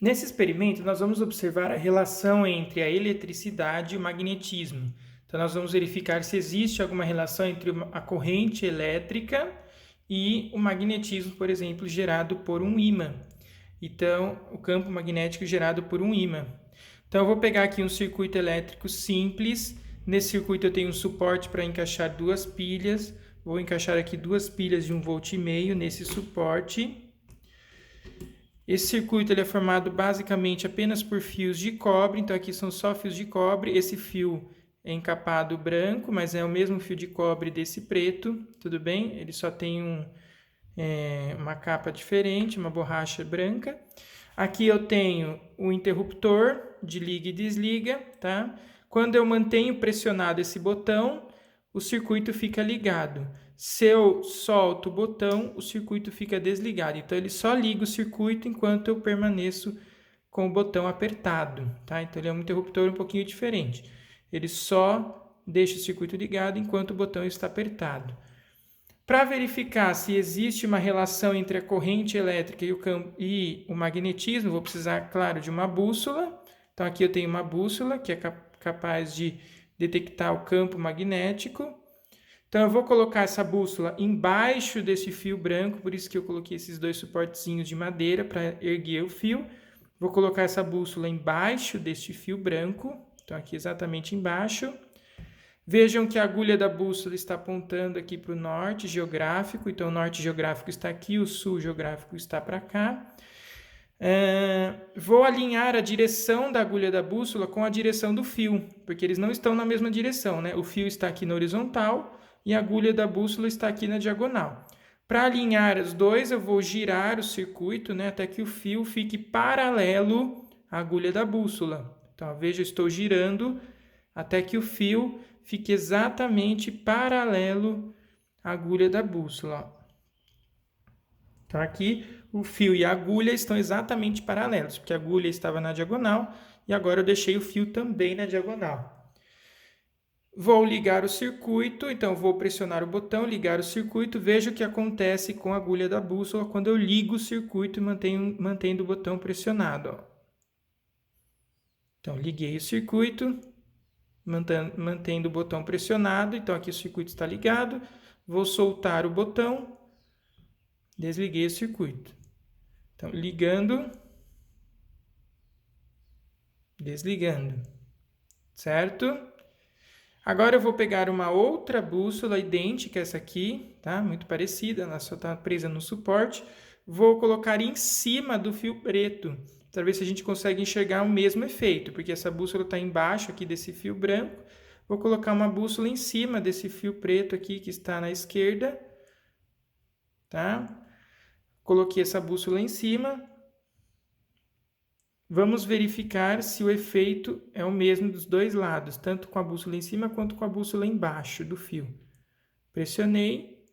Nesse experimento, nós vamos observar a relação entre a eletricidade e o magnetismo. Então, nós vamos verificar se existe alguma relação entre a corrente elétrica e o magnetismo, por exemplo, gerado por um ímã. Então, o campo magnético gerado por um ímã. Então, eu vou pegar aqui um circuito elétrico simples. Nesse circuito, eu tenho um suporte para encaixar duas pilhas. Vou encaixar aqui duas pilhas de 1,5 V nesse suporte. Esse circuito ele é formado basicamente apenas por fios de cobre, então aqui são só fios de cobre. Esse fio é encapado branco, mas é o mesmo fio de cobre desse preto, tudo bem? Ele só tem uma capa diferente, uma borracha branca. Aqui eu tenho o interruptor de liga e desliga, tá? Quando eu mantenho pressionado esse botão, o circuito fica ligado. Se eu solto o botão, o circuito fica desligado. Então, ele só liga o circuito enquanto eu permaneço com o botão apertado, tá? Então, ele é um interruptor um pouquinho diferente. Ele só deixa o circuito ligado enquanto o botão está apertado. Para verificar se existe uma relação entre a corrente elétrica e o magnetismo, vou precisar, claro, de uma bússola. Então, aqui eu tenho uma bússola que é capaz de detectar o campo magnético. Então, eu vou colocar essa bússola embaixo desse fio branco, por isso que eu coloquei esses dois suportezinhos de madeira para erguer o fio. Vou colocar essa bússola embaixo deste fio branco, então aqui exatamente embaixo. Vejam que a agulha da bússola está apontando aqui para o norte geográfico, então o norte geográfico está aqui, o sul geográfico está para cá. Vou alinhar a direção da agulha da bússola com a direção do fio, porque eles não estão na mesma direção, né? O fio está aqui na horizontal e a agulha da bússola está aqui na diagonal. Para alinhar os dois, eu vou girar o circuito, né, até que o fio fique paralelo à agulha da bússola. Então, veja, eu estou girando até que o fio fique exatamente paralelo à agulha da bússola. Então, aqui o fio e a agulha estão exatamente paralelos, porque a agulha estava na diagonal e agora eu deixei o fio também na diagonal. Vou ligar o circuito, então vou pressionar o botão, ligar o circuito, veja o que acontece com a agulha da bússola quando eu ligo o circuito e mantendo o botão pressionado. Ó. Então, liguei o circuito, mantendo o botão pressionado, então aqui o circuito está ligado, vou soltar o botão, desliguei o circuito. Então, ligando, desligando, certo? Agora eu vou pegar uma outra bússola idêntica a essa aqui, tá? Muito parecida, ela só está presa no suporte. Vou colocar em cima do fio preto, para ver se a gente consegue enxergar o mesmo efeito, porque essa bússola está embaixo aqui desse fio branco. Vou colocar uma bússola em cima desse fio preto aqui que está na esquerda, tá? Coloquei essa bússola em cima. Vamos verificar se o efeito é o mesmo dos dois lados, tanto com a bússola em cima quanto com a bússola embaixo do fio. Pressionei,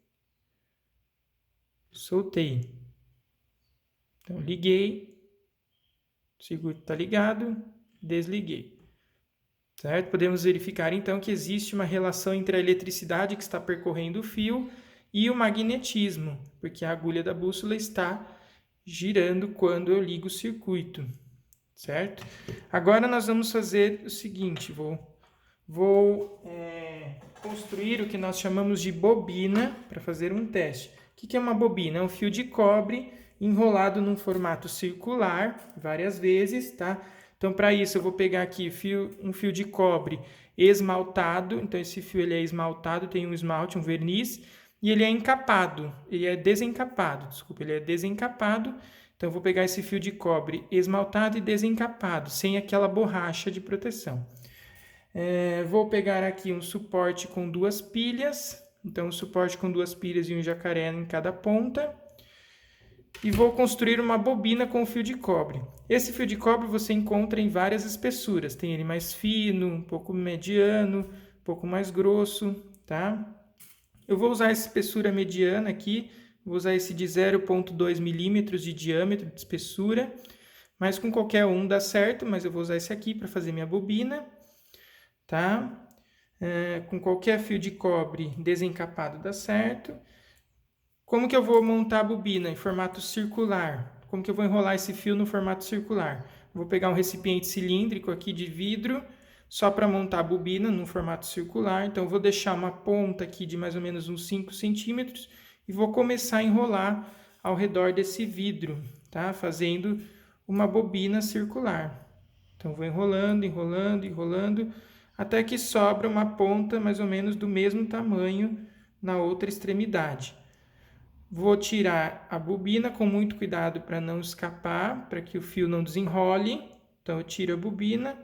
soltei. Então, liguei, o circuito está ligado, desliguei. Certo? Podemos verificar, então, que existe uma relação entre a eletricidade que está percorrendo o fio e o magnetismo, porque a agulha da bússola está girando quando eu ligo o circuito. Certo? Agora nós vamos fazer o seguinte, vou construir o que nós chamamos de bobina para fazer um teste. O que é uma bobina? É um fio de cobre enrolado num formato circular várias vezes, tá? Então, para isso, eu vou pegar aqui um fio de cobre esmaltado. Então, esse fio ele é esmaltado, tem um esmalte, um verniz, e ele é encapado, ele é desencapado. Então, eu vou pegar esse fio de cobre esmaltado e desencapado, sem aquela borracha de proteção. Vou pegar aqui um suporte com duas pilhas. Então, um suporte com duas pilhas e um jacaré em cada ponta. E vou construir uma bobina com fio de cobre. Esse fio de cobre você encontra em várias espessuras. Tem ele mais fino, um pouco mediano, um pouco mais grosso, tá? Eu vou usar essa espessura mediana aqui. Vou usar esse de 0,2 milímetros de diâmetro de espessura, mas com qualquer um dá certo, mas eu vou usar esse aqui para fazer minha bobina, tá? Com qualquer fio de cobre desencapado dá certo. Como que eu vou montar a bobina em formato circular? como que eu vou enrolar esse fio no formato circular? Vou pegar um recipiente cilíndrico aqui de vidro, só para montar a bobina no formato circular. Então, eu vou deixar uma ponta aqui de mais ou menos uns 5 centímetros e vou começar a enrolar ao redor desse vidro, tá? Fazendo uma bobina circular. Então, vou enrolando, enrolando, enrolando, até que sobra uma ponta mais ou menos do mesmo tamanho na outra extremidade. Vou tirar a bobina com muito cuidado para não escapar, para que o fio não desenrole. Então, eu tiro a bobina,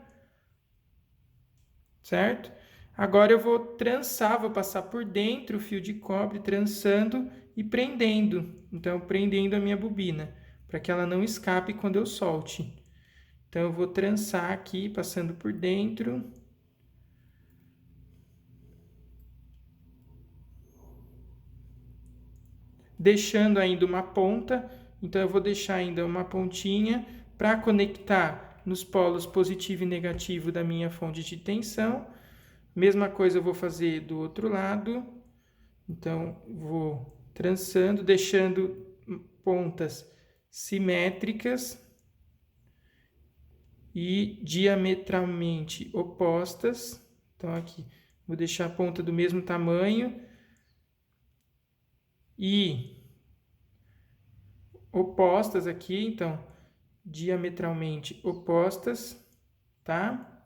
certo? Agora eu vou trançar, vou passar por dentro o fio de cobre, trançando e prendendo. Então, prendendo a minha bobina, para que ela não escape quando eu solte. Então, eu vou trançar aqui, passando por dentro. Deixando ainda uma ponta, então eu vou deixar ainda uma pontinha para conectar nos polos positivo e negativo da minha fonte de tensão. Mesma coisa eu vou fazer do outro lado. Então, vou trançando, deixando pontas simétricas e diametralmente opostas. Então, aqui, vou deixar a ponta do mesmo tamanho e opostas aqui, então, diametralmente opostas, tá?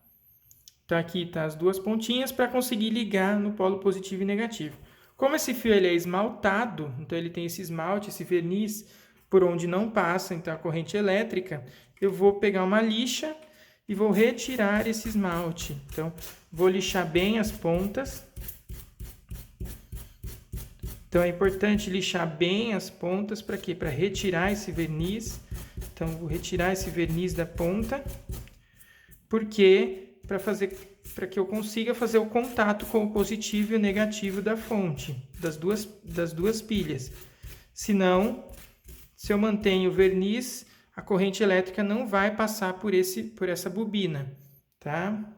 Então, aqui tá as duas pontinhas para conseguir ligar no polo positivo e negativo. Como esse fio ele é esmaltado, então ele tem esse esmalte, esse verniz, por onde não passa então a corrente elétrica, eu vou pegar uma lixa e vou retirar esse esmalte. Então, vou lixar bem as pontas. Então, é importante lixar bem as pontas, para quê? Para retirar esse verniz. Então, vou retirar esse verniz da ponta, porque para que eu consiga fazer o contato com o positivo e o negativo da fonte, das duas pilhas. Senão, se eu mantenho o verniz, a corrente elétrica não vai passar por essa bobina, tá?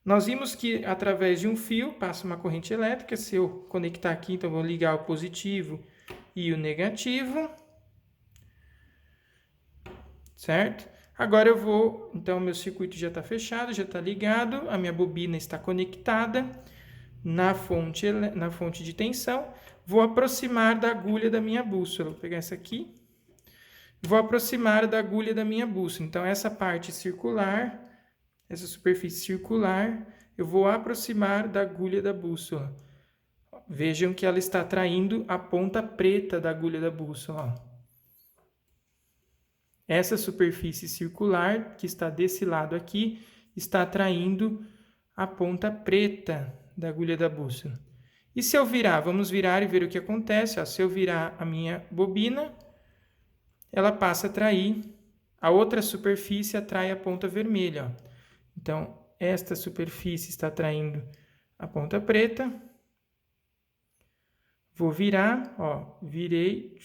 Nós vimos que através de um fio passa uma corrente elétrica. Se eu conectar aqui, então vou ligar o positivo e o negativo, certo? Agora eu vou, então meu circuito já está fechado, já está ligado, a minha bobina está conectada na fonte de tensão. Vou aproximar da agulha da minha bússola. Vou pegar essa aqui. Vou aproximar da agulha da minha bússola. Então, essa parte circular, essa superfície circular, eu vou aproximar da agulha da bússola. Vejam que ela está atraindo a ponta preta da agulha da bússola. Essa superfície circular, que está desse lado aqui, está atraindo a ponta preta da agulha da bússola. E se eu virar, vamos virar e ver o que acontece. Ó, se eu virar a minha bobina, ela passa a atrair, a outra superfície atrai a ponta vermelha. Ó. Então, esta superfície está atraindo a ponta preta. Vou virar, ó, virei,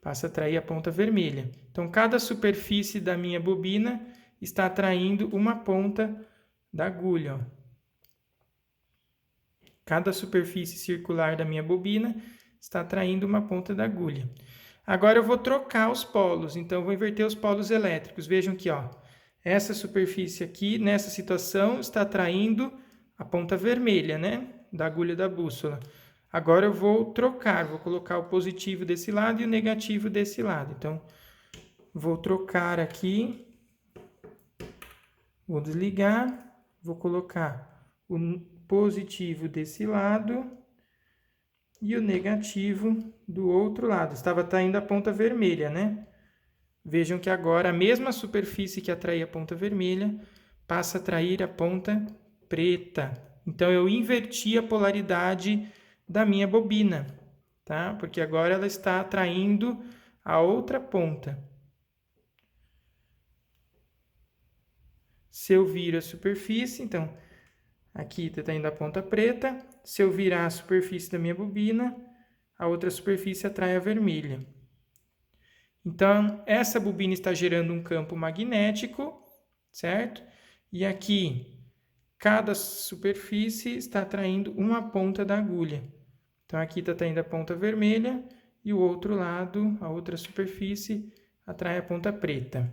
passa a atrair a ponta vermelha. Então, cada superfície da minha bobina está atraindo uma ponta da agulha. Ó. Cada superfície circular da minha bobina está atraindo uma ponta da agulha. Agora eu vou trocar os polos, então eu vou inverter os polos elétricos. Vejam que ó, essa superfície aqui, nessa situação, está atraindo a ponta vermelha, né, da agulha da bússola. Agora eu vou trocar, vou colocar o positivo desse lado e o negativo desse lado. Então, vou trocar aqui, vou desligar, vou colocar o positivo desse lado e o negativo do outro lado. Estava atraindo a ponta vermelha, né? Vejam que agora a mesma superfície que atraía a ponta vermelha passa a atrair a ponta preta. Então, eu inverti a polaridade da minha bobina, tá? Porque agora ela está atraindo a outra ponta. Se eu viro a superfície, então, aqui está indo a ponta preta. Se eu virar a superfície da minha bobina, a outra superfície atrai a vermelha. Então, essa bobina está gerando um campo magnético, certo? E aqui, cada superfície está atraindo uma ponta da agulha. Então, aqui está atraindo a ponta vermelha e o outro lado, a outra superfície, atrai a ponta preta.